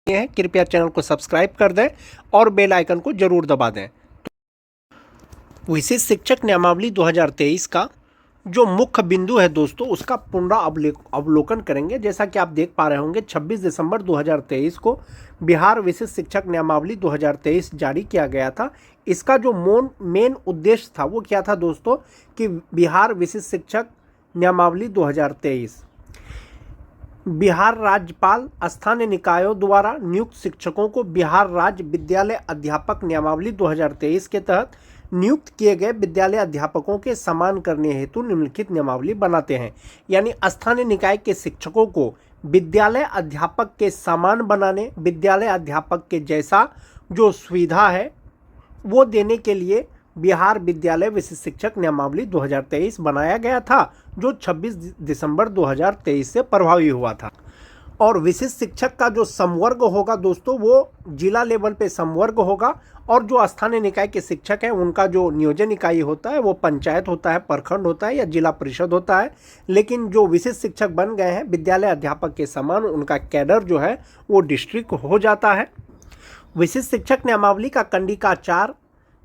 हैं कृपया चैनल को सब्सक्राइब कर दें और बेल आइकन को जरूर दबा दें। विशेष शिक्षक नियमावली 2023 का जो मुख्य बिंदु है दोस्तों, उसका अवलोकन करेंगे। जैसा कि आप देख पा रहे होंगे 26 दिसंबर 2023 को बिहार विशेष शिक्षक नियमावली 2023 जारी किया गया था। इसका जो मेन उद्देश्य था वो क्या था दोस्तों, कि बिहार विशेष शिक्षक नियमावली 2023 बिहार राज्यपाल स्थानीय निकायों द्वारा नियुक्त शिक्षकों को बिहार राज्य विद्यालय अध्यापक नियमावली 2023 के तहत नियुक्त किए गए विद्यालय अध्यापकों के समान करने हेतु निम्नलिखित नियमावली बनाते हैं। यानी स्थानीय निकाय के शिक्षकों को विद्यालय अध्यापक के समान बनाने, विद्यालय अध्यापक के जैसा जो सुविधा है वो देने के लिए बिहार विद्यालय विशेष शिक्षक नियमावली 2023 बनाया गया था, जो 26 दिसंबर 2023 से प्रभावी हुआ था। और विशेष शिक्षक का जो संवर्ग होगा दोस्तों, वो जिला लेवल पे संवर्ग होगा, और जो स्थानीय निकाय के शिक्षक हैं उनका जो नियोजन इकाई होता है वो पंचायत होता है, प्रखंड होता है या जिला परिषद होता है। लेकिन जो विशेष शिक्षक बन गए हैं विद्यालय अध्यापक के समान, उनका कैडर जो है वो डिस्ट्रिक्ट हो जाता है। विशेष शिक्षक नियमावली का कंडिका 4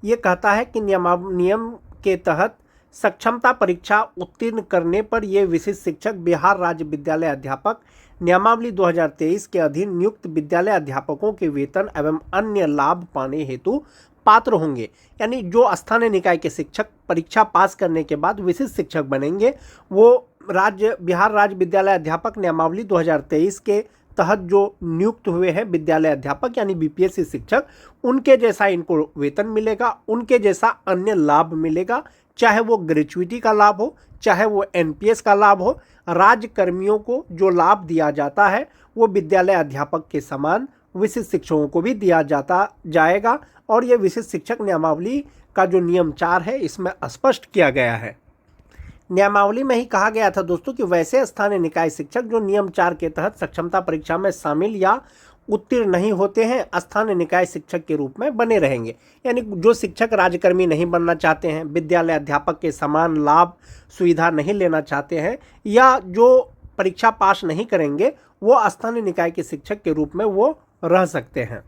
ये कहता है कि नियम के तहत सक्षमता परीक्षा उत्तीर्ण करने पर ये विशेष शिक्षक बिहार राज्य विद्यालय अध्यापक नियमावली 2023 के अधीन नियुक्त विद्यालय अध्यापकों के वेतन एवं अन्य लाभ पाने हेतु पात्र होंगे। यानी जो स्थानीय निकाय के शिक्षक परीक्षा पास करने के बाद विशेष शिक्षक बनेंगे, वो बिहार राज्य विद्यालय अध्यापक नियमावली 2023 के तहत जो नियुक्त हुए हैं विद्यालय अध्यापक यानी बीपीएससी शिक्षक, उनके जैसा इनको वेतन मिलेगा, उनके जैसा अन्य लाभ मिलेगा, चाहे वो ग्रेच्युइटी का लाभ हो, चाहे वो एनपीएस का लाभ हो। राज्य कर्मियों को जो लाभ दिया जाता है वो विद्यालय अध्यापक के समान विशेष शिक्षकों को भी दिया जाएगा। और ये विशेष शिक्षक नियमावली का जो नियम 4 है इसमें स्पष्ट किया गया है। नियमावली में ही कहा गया था दोस्तों कि वैसे स्थानीय निकाय शिक्षक जो नियम 4 के तहत सक्षमता परीक्षा में शामिल या उत्तीर्ण नहीं होते हैं, स्थानीय निकाय शिक्षक के रूप में बने रहेंगे। यानी जो शिक्षक राज्यकर्मी नहीं बनना चाहते हैं, विद्यालय अध्यापक के समान लाभ सुविधा नहीं लेना चाहते हैं, या जो परीक्षा पास नहीं करेंगे, वो स्थानीय निकाय के शिक्षक के रूप में वो रह सकते हैं।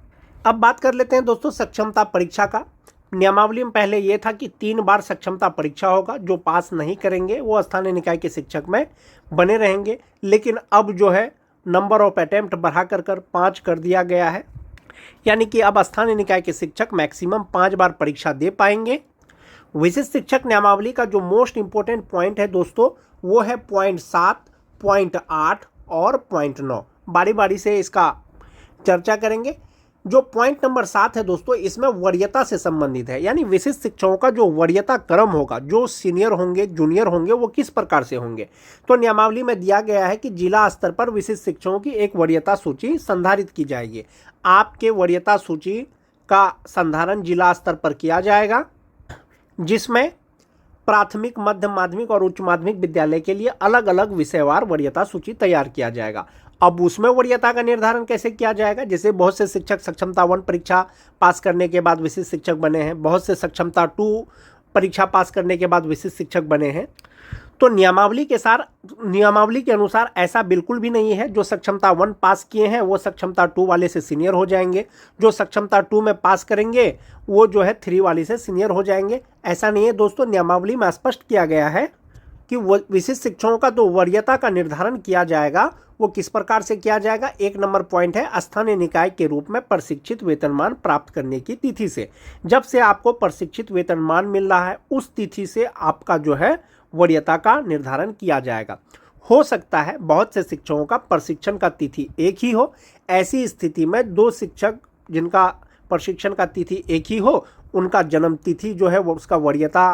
अब बात कर लेते हैं दोस्तों सक्षमता परीक्षा का। नियमावली में पहले ये था कि 3 बार सक्षमता परीक्षा होगा, जो पास नहीं करेंगे वो स्थानीय निकाय के शिक्षक में बने रहेंगे। लेकिन अब जो है नंबर ऑफ अटेम्प्ट बढ़ा कर 5 कर दिया गया है। यानी कि अब स्थानीय निकाय के शिक्षक मैक्सिमम 5 बार परीक्षा दे पाएंगे। विशेष शिक्षक नियमावली का जो मोस्ट इंपॉर्टेंट पॉइंट है दोस्तों, वो है पॉइंट 7, पॉइंट 8 और पॉइंट 9। बारी बारी से इसका चर्चा करेंगे। जो पॉइंट नंबर 7 है दोस्तों, इसमें वरीयता से संबंधित है। यानी विशेष शिक्षकों का जो वरीयता क्रम होगा, जो सीनियर होंगे जूनियर होंगे वो किस प्रकार से होंगे। तो नियमावली में दिया गया है कि जिला स्तर पर विशेष शिक्षकों की एक वरीयता सूची संधारित की जाएगी। आपके वरीयता सूची का संधारण जिला स्तर पर किया जाएगा, जिसमें प्राथमिक, मध्य माध्यमिक और उच्च माध्यमिक विद्यालय के लिए अलग अलग विषयवार वरीयता सूची तैयार किया जाएगा। अब उसमें वरीयता का निर्धारण कैसे किया जाएगा, जैसे बहुत से शिक्षक सक्षमता 1 परीक्षा पास करने के बाद विशेष शिक्षक बने हैं, बहुत से सक्षमता 2 परीक्षा पास करने के बाद विशेष शिक्षक बने हैं। तो नियमावली के अनुसार ऐसा बिल्कुल भी नहीं है। जो सक्षमता 1 पास किए हैं वो सक्षमता 2 वाले से सीनियर हो जाएंगे, जो सक्षमता 2 में पास करेंगे वो जो है 3 वाले से सीनियर हो जाएंगे। ऐसा नहीं है दोस्तों। नियमावली में स्पष्ट किया गया है कि विशेष शिक्षकों का जो वरीयता का निर्धारण किया जाएगा वो किस प्रकार से किया जाएगा। 1 नंबर पॉइंट है स्थानीय निकाय के रूप में प्रशिक्षित वेतनमान प्राप्त करने की तिथि से। जब से आपको प्रशिक्षित वेतनमान मिल रहा है उस तिथि से आपका जो है वरीयता का निर्धारण किया जाएगा। हो सकता है बहुत से शिक्षकों का प्रशिक्षण का तिथि एक ही हो। ऐसी स्थिति में 2 शिक्षक जिनका प्रशिक्षण का तिथि एक ही हो, उनका जन्म तिथि जो है वो उसका वरीयता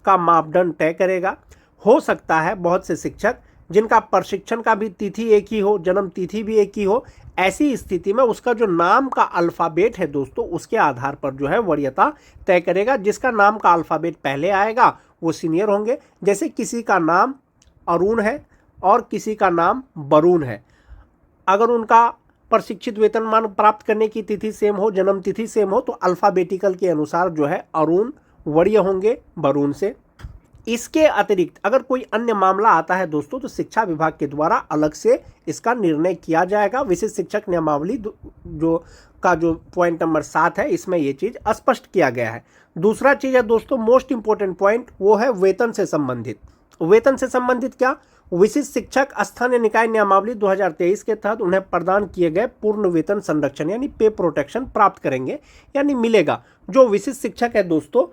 का मापदंड तय करेगा। हो सकता है बहुत से शिक्षक जिनका प्रशिक्षण का भी तिथि एक ही हो, जन्म तिथि भी एक ही हो। ऐसी स्थिति में उसका जो नाम का अल्फ़ाबेट है दोस्तों, उसके आधार पर जो है वरीयता तय करेगा। जिसका नाम का अल्फ़ाबेट पहले आएगा वो सीनियर होंगे। जैसे किसी का नाम अरुण है और किसी का नाम वरुण है, अगर उनका प्रशिक्षित वेतनमान प्राप्त करने की तिथि सेम हो, जन्म तिथि सेम हो, तो अल्फ़ाबेटिकल के अनुसार जो है अरुण वरीय होंगे वरुण से। इसके अतिरिक्त अगर कोई अन्य मामला आता है दोस्तों तो शिक्षा विभाग के द्वारा अलग से इसका निर्णय किया जाएगा। विशिष्ट शिक्षक नियमावली जो पॉइंट नंबर 7 है, इसमें ये चीज स्पष्ट किया गया है। दूसरा चीज है दोस्तों, मोस्ट इंपोर्टेंट पॉइंट, वो है वेतन से संबंधित। वेतन से संबंधित क्या? विशिष्ट शिक्षक स्थानीय निकाय नियमावली 2023 के तहत उन्हें प्रदान किए गए पूर्ण वेतन संरक्षण यानी पे प्रोटेक्शन प्राप्त करेंगे, यानी मिलेगा। जो विशिष्ट शिक्षक है दोस्तों,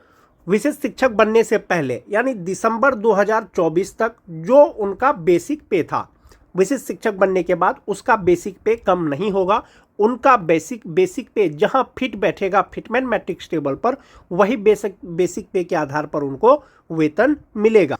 विशिष्ट शिक्षक बनने से पहले यानी दिसंबर 2024 तक जो उनका बेसिक पे था, विशिष्ट शिक्षक बनने के बाद उसका बेसिक पे कम नहीं होगा। उनका बेसिक पे जहां फिट बैठेगा फिटमेंट मैट्रिक्स टेबल पर, वही बेसिक पे के आधार पर उनको वेतन मिलेगा।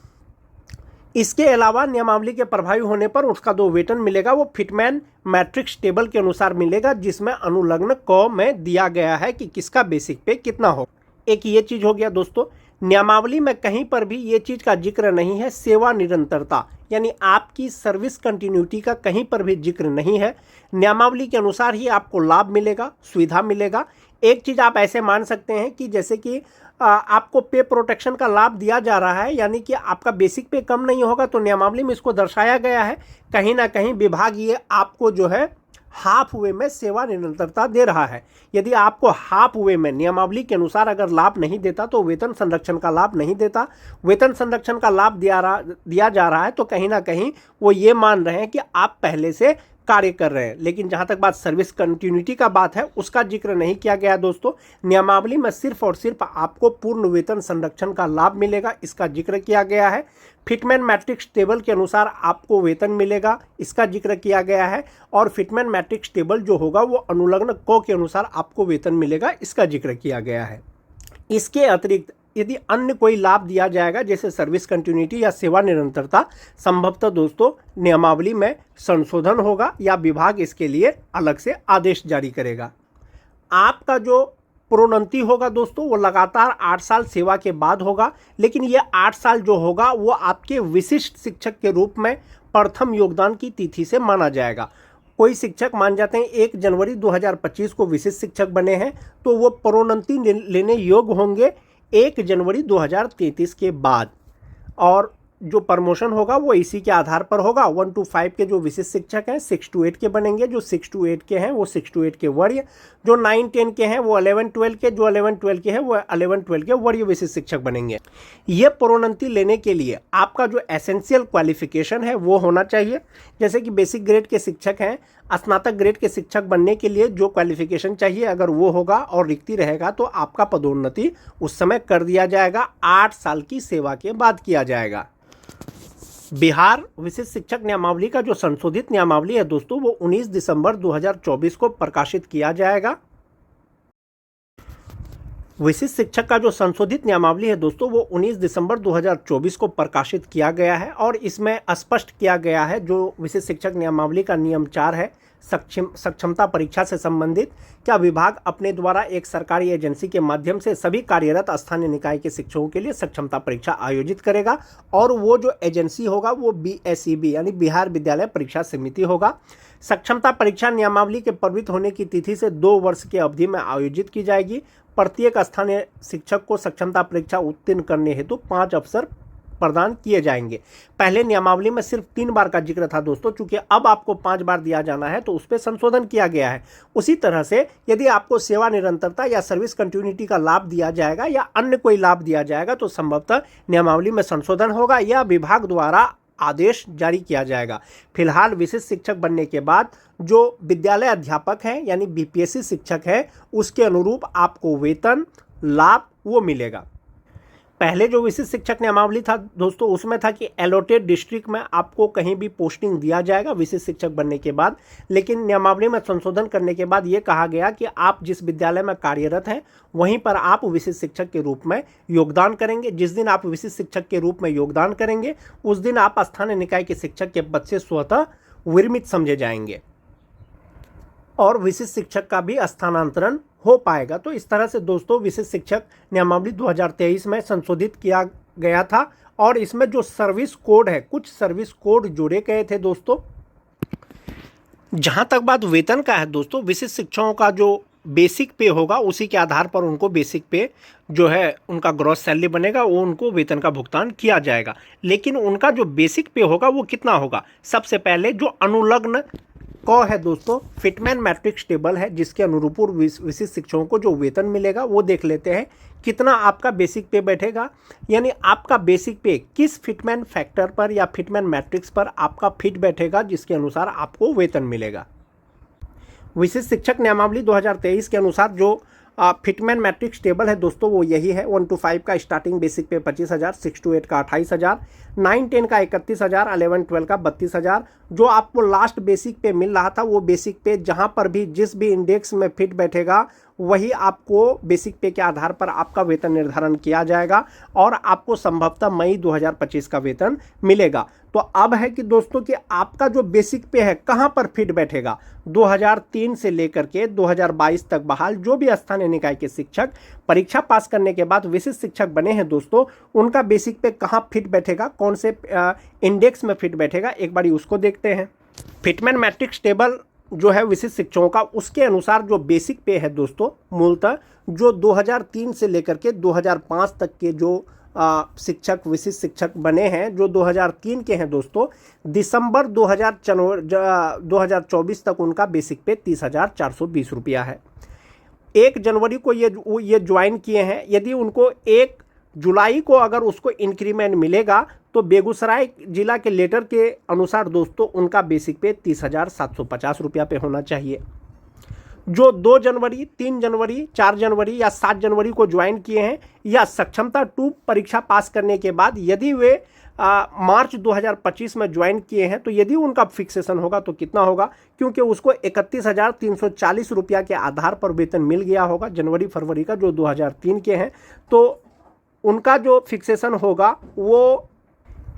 इसके अलावा नियमावली के प्रभावी होने पर उसका जो वेतन मिलेगा वो फिटमैन मैट्रिक्स टेबल के अनुसार मिलेगा, जिसमें अनुलग्न क में दिया गया है कि किसका बेसिक पे कितना हो। एक ये चीज हो गया दोस्तों। नियमावली में कहीं पर भी ये चीज का जिक्र नहीं है सेवा निरंतरता, यानी आपकी सर्विस कंटिन्यूटी का कहीं पर भी जिक्र नहीं है। नियमावली के अनुसार ही आपको लाभ मिलेगा, सुविधा मिलेगा। एक चीज आप ऐसे मान सकते हैं कि जैसे कि आपको पे प्रोटेक्शन का लाभ दिया जा रहा है, यानी कि आपका बेसिक पे कम नहीं होगा, तो नियमावली में इसको दर्शाया गया है। कहीं ना कहीं विभाग ये आपको जो है हाफ वे में सेवा निरंतरता दे रहा है। यदि आपको हाफ वे में नियमावली के अनुसार अगर लाभ नहीं देता तो वेतन संरक्षण का लाभ नहीं देता, वेतन संरक्षण का लाभ दिया जा रहा है, तो कहीं ना कहीं वो ये मान रहे हैं कि आप पहले से कार्य कर रहे हैं। लेकिन जहां तक बात सर्विस कंटिन्यूटी का बात है, उसका जिक्र नहीं किया गया दोस्तों। नियमावली में सिर्फ और सिर्फ आपको पूर्ण वेतन संरक्षण का लाभ मिलेगा, इसका जिक्र किया गया है। फिटमैन मैट्रिक्स टेबल के अनुसार आपको वेतन मिलेगा, इसका जिक्र किया गया है। और फिटमैन मैट्रिक्स टेबल जो होगा वो अनुलग्न क के अनुसार आपको वेतन मिलेगा, इसका जिक्र किया गया है। इसके अतिरिक्त यदि अन्य कोई लाभ दिया जाएगा जैसे सर्विस कंटिन्यूटी या सेवा निरंतरता, संभवतः दोस्तों नियमावली में संशोधन होगा या विभाग इसके लिए अलग से आदेश जारी करेगा। आपका जो प्रोन्नति होगा दोस्तों वो लगातार 8 साल सेवा के बाद होगा, लेकिन ये 8 साल जो होगा वो आपके विशिष्ट शिक्षक के रूप में प्रथम योगदान की तिथि से माना जाएगा। कोई शिक्षक मान जाते हैं 1 जनवरी 2025 को विशिष्ट शिक्षक बने हैं, तो वो प्रोन्नति लेने योग्य होंगे 1 जनवरी 2033 के बाद। और जो प्रमोशन होगा वो इसी के आधार पर होगा। 1 to 5 के जो विशिष्ट शिक्षक हैं 6 to 8 के बनेंगे, जो 6 to 8 के हैं वो 6 to 8 के वरीय, जो 9-10 के हैं वो 11-12 के, जो 11-12 के हैं वो 11-12 के वरीय विशिष्ट शिक्षक बनेंगे। ये प्रोन्नति लेने के लिए आपका जो एसेंशियल क्वालिफिकेशन है वो होना चाहिए। जैसे कि बेसिक ग्रेड के शिक्षक हैं, स्नातक ग्रेड के शिक्षक बनने के लिए जो क्वालिफिकेशन चाहिए अगर वो होगा और रिक्ति रहेगा तो आपका पदोन्नति उस समय कर दिया जाएगा, 8 साल की सेवा के बाद किया जाएगा। बिहार विशिष्ट शिक्षक नियमावली का जो संशोधित नियमावली है दोस्तों वो 19 दिसंबर 2024 को प्रकाशित किया जाएगा। विशिष्ट शिक्षक का जो संशोधित नियमावली है दोस्तों वो 19 दिसंबर 2024 को प्रकाशित किया गया है और इसमें स्पष्ट किया गया है जो विशिष्ट शिक्षक नियमावली का नियम 4 है सक्षमता परीक्षा से संबंधित। क्या विभाग अपने द्वारा एक सरकारी एजेंसी के माध्यम से सभी कार्यरत स्थानीय निकाय के शिक्षकों के लिए सक्षमता परीक्षा आयोजित करेगा और वो जो एजेंसी होगा वो BSEB यानी बिहार विद्यालय परीक्षा समिति होगा। सक्षमता परीक्षा नियमावली के प्रवृत्त होने की तिथि से 2 वर्ष की अवधि में आयोजित की जाएगी। प्रत्येक स्थानीय शिक्षक को सक्षमता परीक्षा उत्तीर्ण करने हेतु 5 अवसर प्रदान किए जाएंगे। पहले नियमावली में सिर्फ 3 बार का जिक्र था दोस्तों, चूंकि अब आपको 5 बार दिया जाना है तो उस पर संशोधन किया गया है। उसी तरह से यदि आपको सेवा निरंतरता या सर्विस कंटिन्यूटी का लाभ दिया जाएगा या अन्य कोई लाभ दिया जाएगा तो संभवतः नियमावली में संशोधन होगा या विभाग द्वारा आदेश जारी किया जाएगा। फिलहाल विशिष्ट शिक्षक बनने के बाद जो विद्यालय अध्यापक हैं यानी BPSC शिक्षक है उसके अनुरूप आपको वेतन लाभ वो मिलेगा। पहले जो विशिष्ट शिक्षक नियमावली था दोस्तों उसमें था कि एलोटेड डिस्ट्रिक्ट में आपको कहीं भी पोस्टिंग दिया जाएगा विशिष्ट शिक्षक बनने के बाद, लेकिन नियमावली में संशोधन करने के बाद ये कहा गया कि आप जिस विद्यालय में कार्यरत हैं वहीं पर आप विशिष्ट शिक्षक के रूप में योगदान करेंगे। जिस दिन आप विशिष्ट शिक्षक के रूप में योगदान करेंगे उस दिन आप स्थानीय निकाय के शिक्षक के पद से स्वतः विरमित समझे जाएंगे और विशिष्ट शिक्षक का भी स्थानांतरण हो पाएगा। तो इस तरह से दोस्तों विशिष्ट शिक्षक नियमावली 2023 में संशोधित किया गया था और इसमें जो सर्विस कोड है कुछ सर्विस कोड जोड़े गए थे दोस्तों। जहां तक बात वेतन का है दोस्तों, विशिष्ट शिक्षकों का जो बेसिक पे होगा उसी के आधार पर उनको बेसिक पे जो है उनका ग्रॉस सैलरी बनेगा, वो उनको वेतन का भुगतान किया जाएगा। लेकिन उनका जो बेसिक पे होगा वो कितना होगा? सबसे पहले जो अनुलग्न क है दोस्तों, फिटमैन मैट्रिक्स टेबल है, जिसके अनुरूप विशिष्ट शिक्षकों को जो वेतन मिलेगा वो देख लेते हैं। कितना आपका बेसिक पे बैठेगा, यानी आपका बेसिक पे किस फिटमैन फैक्टर पर या फिटमैन मैट्रिक्स पर आपका फिट बैठेगा, जिसके अनुसार आपको वेतन मिलेगा। विशिष्ट शिक्षक नियमावली 2023 के अनुसार जो फिटमैन मैट्रिक्स टेबल है दोस्तों वो यही है। 1 to 5 का स्टार्टिंग बेसिक पे 25,000, 6 to 8 का 28,000, 9 10 का 31,000, 11 12 का 32,000। जो आपको लास्ट बेसिक पे मिल रहा था वो बेसिक पे जहां पर भी जिस भी इंडेक्स में फिट बैठेगा वही आपको बेसिक पे के आधार पर आपका वेतन निर्धारण किया जाएगा और आपको संभवतः मई 2025 का वेतन मिलेगा। तो अब है कि दोस्तों कि आपका जो बेसिक पे है कहां पर फिट बैठेगा। 2003 से लेकर के 2022 तक बहाल जो भी स्थानीय निकाय के शिक्षक परीक्षा पास करने के बाद विशिष्ट शिक्षक बने हैं दोस्तों, उनका बेसिक पे कहां फिट बैठेगा, कौन से इंडेक्स में फिट बैठेगा, एक बारी उसको देखते हैं। फिटमैन मैट्रिक्स टेबल जो है विशिष्ट शिक्षकों का, उसके अनुसार जो बेसिक पे है दोस्तों, मूलतः जो 2003 से लेकर के 2005 तक के जो शिक्षक विशिष्ट शिक्षक बने हैं, जो 2003 के हैं दोस्तों, दिसंबर 2024 तक उनका बेसिक पे 30,420 रुपया है। 1 जनवरी को ये ज्वाइन किए हैं। यदि उनको 1 जुलाई को अगर उसको इंक्रीमेंट मिलेगा तो बेगूसराय जिला के लेटर के अनुसार दोस्तों उनका बेसिक पे 30,750 रुपया पे होना चाहिए। जो 2 जनवरी, 3 जनवरी, 4 जनवरी या 7 जनवरी को ज्वाइन किए हैं या सक्षमता 2 परीक्षा पास करने के बाद यदि वे मार्च 2025 में ज्वाइन किए हैं तो यदि उनका फिक्सेशन होगा तो कितना होगा, क्योंकि उसको 31,340 रुपया के आधार पर वेतन मिल गया होगा जनवरी फरवरी का, जो 2003 के हैं, तो उनका जो फिक्सेशन होगा वो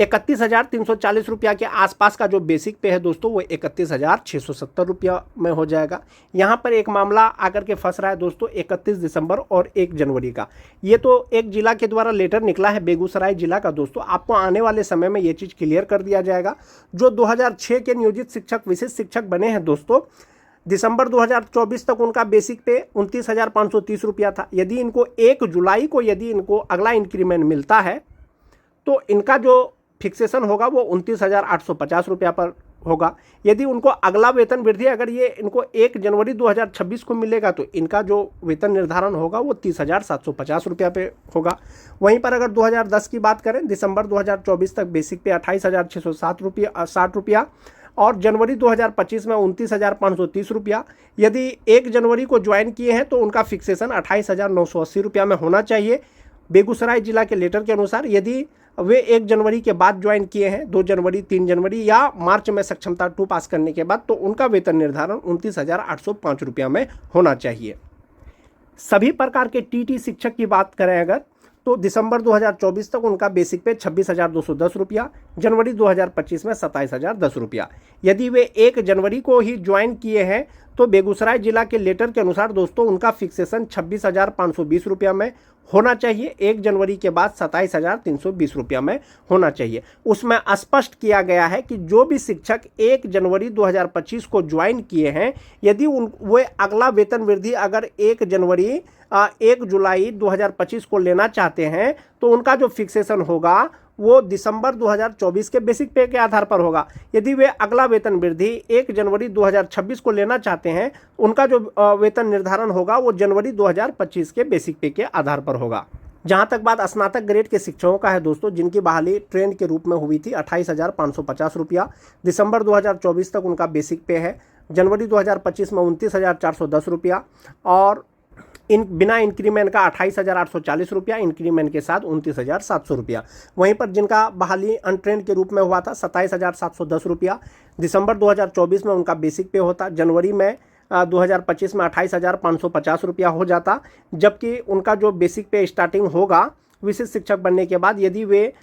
31,340 रुपया के आसपास का जो बेसिक पे है दोस्तों वो 31,670 रुपया में हो जाएगा। यहाँ पर एक मामला आकर के फंस रहा है दोस्तों 31 दिसंबर और 1 जनवरी का। ये तो एक जिला के द्वारा लेटर निकला है, बेगूसराय जिला का दोस्तों। आपको आने वाले समय में ये चीज़ क्लियर कर दिया जाएगा। जो 2006 के नियोजित शिक्षक विशिष्ट शिक्षक बने हैं दोस्तों, दिसंबर 2024 तक उनका बेसिक पे 29,530 रुपया था। यदि इनको 1 जुलाई को यदि इनको अगला इंक्रीमेंट मिलता है तो इनका जो फिक्सेशन होगा वो 29,850 रुपया पर होगा। यदि उनको अगला वेतन वृद्धि अगर ये इनको 1 जनवरी 2026 को मिलेगा तो इनका जो वेतन निर्धारण होगा वो 30,750 रुपया पे होगा। वहीं पर अगर 2010 की बात करें, दिसंबर 2024 तक बेसिक पे 28,660 रुपया और जनवरी 2025 में 29,530 रुपया। यदि 1 जनवरी को ज्वाइन किए हैं तो उनका फिक्सेशन 28,980 रुपया में होना चाहिए बेगूसराय जिला के लेटर के अनुसार। यदि वे 1 जनवरी के बाद ज्वाइन किए हैं, 2 जनवरी, 3 जनवरी या मार्च में सक्षमता 2 पास करने के बाद, तो उनका वेतन निर्धारण 29,805 रुपया में होना चाहिए। सभी प्रकार के टीटी शिक्षक की बात करें अगर तो दिसंबर 2024 तक उनका बेसिक पे 26,210 रुपया, जनवरी 2025 में 27,010 रुपया। यदि वे 1 जनवरी को ही ज्वाइन किए हैं तो बेगूसराय जिला के लेटर के अनुसार दोस्तों उनका फिक्सेशन 26,520 रुपया में होना चाहिए। 1 जनवरी के बाद 27,320 रुपया में होना चाहिए। उसमें स्पष्ट किया गया है कि जो भी शिक्षक 1 जनवरी 2025 को ज्वाइन किए हैं, यदि वे अगला वेतन वृद्धि अगर 1 जनवरी 1 जुलाई 2025 को लेना चाहते हैं तो उनका जो फिक्सेशन होगा वो दिसंबर 2024 के बेसिक पे के आधार पर होगा। यदि वे अगला वेतन वृद्धि 1 जनवरी 2026 को लेना चाहते हैं, उनका जो वेतन निर्धारण होगा वो जनवरी 2025 के बेसिक पे के आधार पर होगा। जहां तक बात स्नातक ग्रेड के शिक्षकों का है दोस्तों, जिनकी बहाली ट्रेंड के रूप में हुई थी, 28,550 रुपया दिसंबर 2024 तक उनका बेसिक पे है। जनवरी 2025 में 29,410 रुपया और बिना इंक्रीमेंट का 28,840 रुपया, इंक्रीमेंट के साथ 29,700 रुपया। वहीं पर जिनका बहाली अनट्रेंड के रूप में हुआ था 27,710 रुपया, दिसंबर 2024 में उनका बेसिक पे होता, जनवरी में 2025 में 28,550 रुपया हो जाता। जबकि उनका जो बेसिक पे स्टार्टिंग होगा विशिष्ट शिक्षक बनने के बाद, यदि वे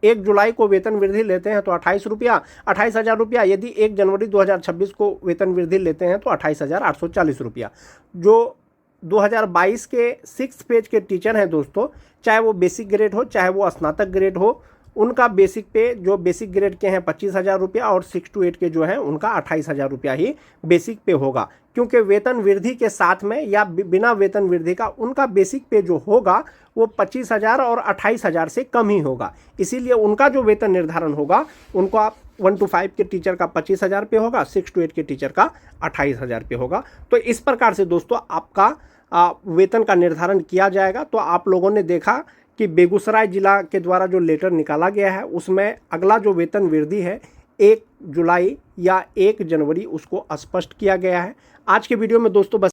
1 जुलाई को वेतन वृद्धि लेते हैं तो 28,000 रुपया। यदि 1 जनवरी 2026 को वेतन वृद्धि लेते हैं तो 28,840 रुपया। जो 2022 के 6 पेज के टीचर हैं दोस्तों, चाहे वो बेसिक ग्रेड हो चाहे वो स्नातक ग्रेड हो, उनका बेसिक पे जो बेसिक ग्रेड के हैं 25,000 रुपया और 6 to 8 के जो हैं उनका 28,000 रुपया ही बेसिक पे होगा, क्योंकि वेतन वृद्धि के साथ में या बिना वेतन वृद्धि का उनका बेसिक पे जो होगा वो 25,000 और 28,000 से कम ही होगा। इसीलिए उनका जो वेतन निर्धारण होगा उनको आप 1 to 5 के टीचर का 25,000 पे होगा, 6 to 8 के टीचर का 28,000 पे होगा। तो इस प्रकार से दोस्तों आपका वेतन का निर्धारण किया जाएगा। तो आप लोगों ने देखा कि बेगूसराय जिला के द्वारा जो लेटर निकाला गया है उसमें अगला जो वेतन वृद्धि है 1 जुलाई या 1 जनवरी उसको स्पष्ट किया गया है। आज के वीडियो में दोस्तों बस